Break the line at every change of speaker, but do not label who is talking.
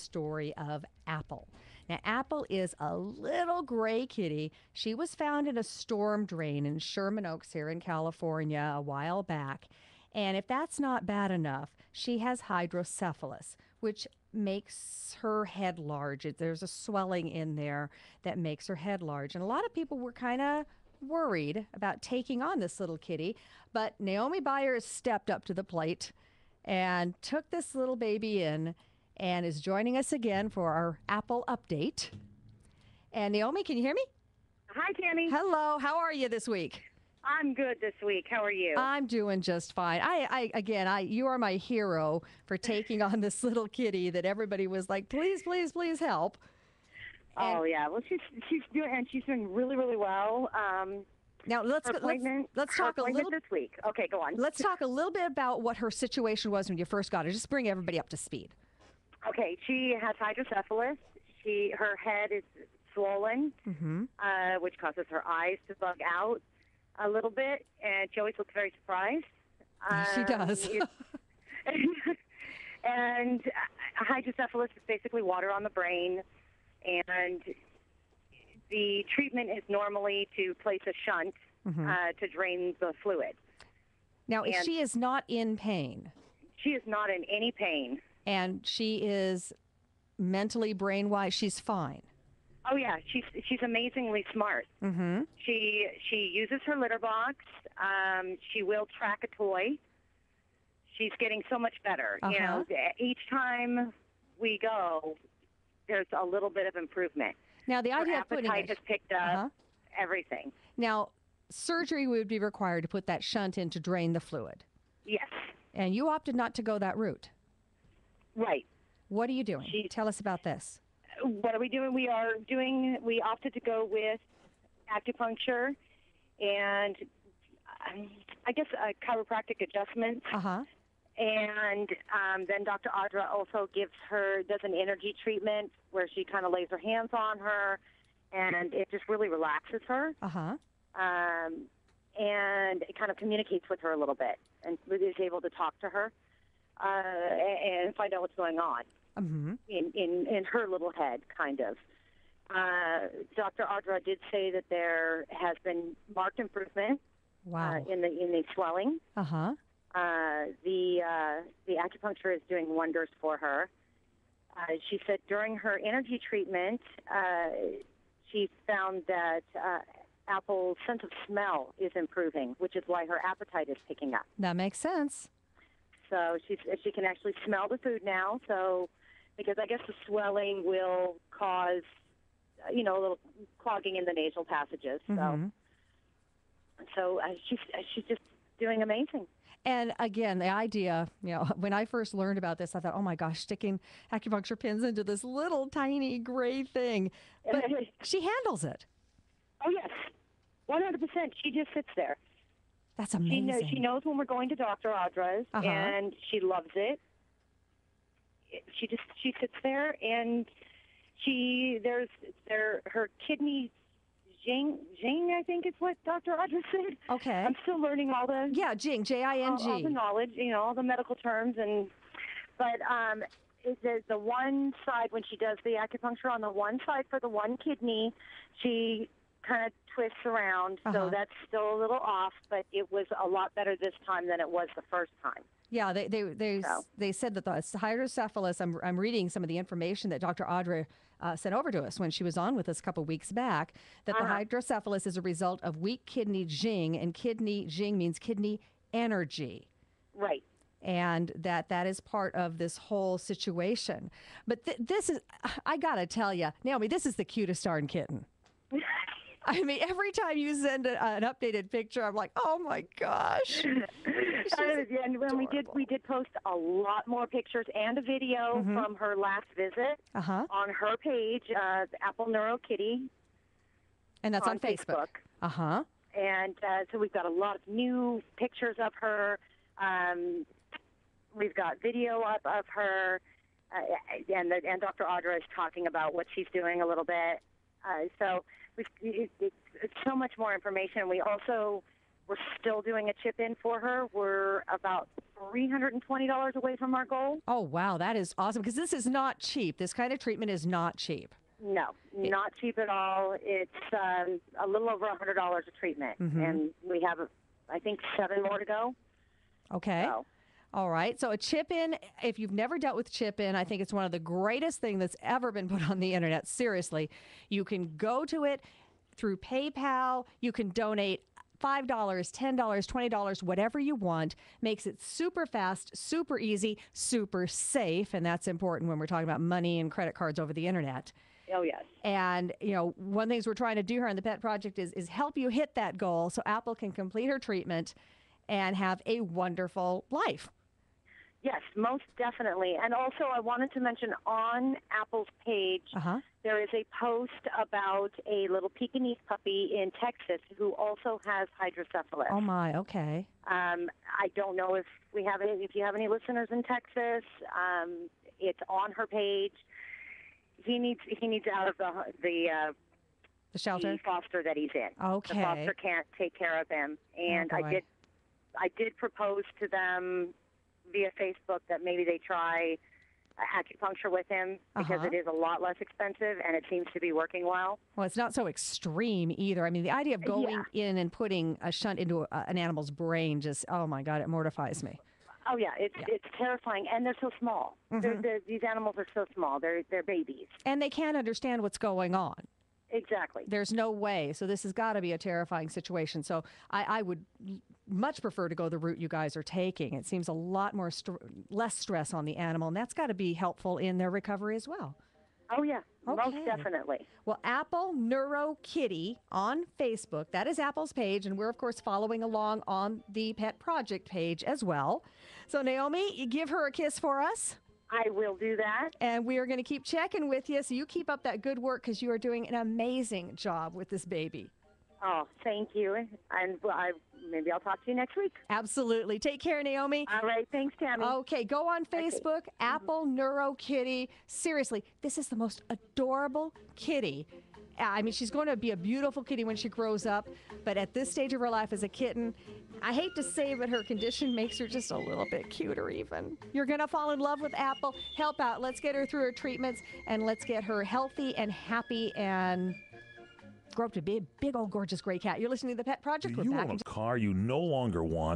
story of Apple. Now, Apple is a little gray kitty. She was found in a storm drain in Sherman Oaks here in California a while back. And if that's not bad enough, she has hydrocephalus, which makes her head large. There's a swelling in there that makes her head large. And a lot of people were kind of worried about taking on this little kitty, but Naomi Byers stepped up to the plate and took this little baby in and is joining us again for our Apple update. And Naomi, can you hear me?
Hi, Tammy.
Hello, how are you this week?
I'm good this week. How are you?
I'm doing just fine. You are my hero for taking on this little kitty that everybody was like, please, please, please help.
Yeah. Well, she's doing really, really well.
Now let's talk a little
this week. Okay, go on.
Let's talk a little bit about what her situation was when you first got her. Just bring everybody up to speed.
Okay, she has hydrocephalus. Her head is swollen, which causes her eyes to bug out a little bit, and she always looks very surprised.
She does.
And hydrocephalus is basically water on the brain, and the treatment is normally to place a shunt to drain the fluid.
Now, she is not in pain.
She is not in any pain.
And she is mentally, brain-wise, she's fine.
Oh yeah, she's amazingly smart.
Mm-hmm.
She uses her litter box. She will track a toy. She's getting so much better. You know, each time we go, there's a little bit of improvement.
Now the idea
her
of putting
appetite has picked up everything.
Now, surgery would be required to put that shunt in to drain the fluid.
Yes.
And you opted not to go that route.
Right.
What are you doing? Tell us about this.
What are we doing? We opted to go with acupuncture and I guess chiropractic adjustments. And then Dr. Audra also does an energy treatment where she kind of lays her hands on her, and it just really relaxes her. And it kind of communicates with her a little bit, and is able to talk to her and find out what's going on in her little head, kind of. Dr. Audra did say that there has been marked improvement in the swelling. The acupuncture is doing wonders for her. She said during her energy treatment, she found that Apple's sense of smell is improving, which is why her appetite is picking up.
That makes sense.
So she can actually smell the food now. So because I guess the swelling will cause, a little clogging in the nasal passages. So she's just doing amazing.
And again, the idea, when I first learned about this, I thought, oh my gosh, sticking acupuncture pins into this little tiny gray thing. But she handles it.
Oh, yes. 100%. She just sits there.
That's amazing.
She knows when we're going to Dr. Audra's, and she loves it. She sits there, and her kidney Jing, I think is what Dr. Audra said.
Okay.
I'm still learning all the...
Yeah, Jing, J-I-N-G.
All the knowledge, all the medical terms. But the one side, when she does the acupuncture on the one side for the one kidney, she kind of twists around. So that's still a little off, but it was a lot better this time than it was the first time.
Yeah, they said that the hydrocephalus, I'm reading some of the information that Dr. Audra sent over to us when she was on with us a couple weeks back, that the hydrocephalus is a result of weak kidney Jing, and kidney Jing means kidney energy.
Right.
And that is part of this whole situation. But this is, I got to tell you, Naomi, this is the cutest darn kitten. I mean, every time you send an updated picture, I'm like, oh my gosh.
And when we did post a lot more pictures and a video from her last visit on her page, Apple Neuro Kitty.
And that's on Facebook.
And so we've got a lot of new pictures of her. We've got video up of her, and Dr. Audra is talking about what she's doing a little bit. So it's so much more information. We're still doing a chip-in for her. We're about $320 away from our goal.
Oh, wow. That is awesome because this is not cheap. This kind of treatment is not cheap.
No, not cheap at all. It's a little over $100 a treatment, and we have, I think, 7 more to go.
Okay.
So.
All right. So a chip-in, if you've never dealt with chip-in, I think it's one of the greatest things that's ever been put on the internet. Seriously. You can go to it through PayPal. You can donate $5, $10, $20, whatever you want. Makes it super fast, super easy, super safe. And that's important when we're talking about money and credit cards over the internet.
Oh, yes.
And, one of the things we're trying to do here on the Pet Project is help you hit that goal so Apple can complete her treatment and have a wonderful life.
Yes, most definitely. And also, I wanted to mention on Apple's page, there is a post about a little Pekingese puppy in Texas who also has hydrocephalus.
Oh, my. Okay.
I don't know if you have any listeners in Texas. It's on her page. He needs out of the
shelter,
the foster that he's in.
Okay.
The foster can't take care of him, and I did propose to them via Facebook that maybe they try acupuncture with him because it is a lot less expensive and it seems to be working well.
Well, it's not so extreme either. I mean, the idea of going in and putting a shunt into an animal's brain just, oh my God, it mortifies me.
Oh yeah, it's terrifying, and they're so small. These animals are so small. They're babies,
and they can't understand what's going on.
Exactly.
There's no way. So this has got to be a terrifying situation. So I would much prefer to go the route you guys are taking. It seems a lot more less stress on the animal, and that's got to be helpful in their recovery as well.
Oh, yeah,
okay.
Most definitely.
Well, Apple Neuro Kitty on Facebook. That is Apple's page, and we're, of course, following along on the Pet Project page as well. So, Naomi, you give her a kiss for us.
I will do that.
And we are going to keep checking with you, so you keep up that good work because you are doing an amazing job with this baby.
Oh, thank you. And maybe I'll talk to you next week.
Absolutely. Take care, Naomi.
All right. Thanks, Tammy.
Okay. Go on Facebook, Apple Neuro Kitty. Seriously, this is the most adorable kitty. I mean, she's going to be a beautiful kitty when she grows up, but at this stage of her life as a kitten, I hate to say, but her condition makes her just a little bit cuter even. You're going to fall in love with Apple. Help out. Let's get her through her treatments, and let's get her healthy and happy and grow up to be a big old gorgeous gray cat. You're listening to The Pet Project.
Do you own a car you no longer want?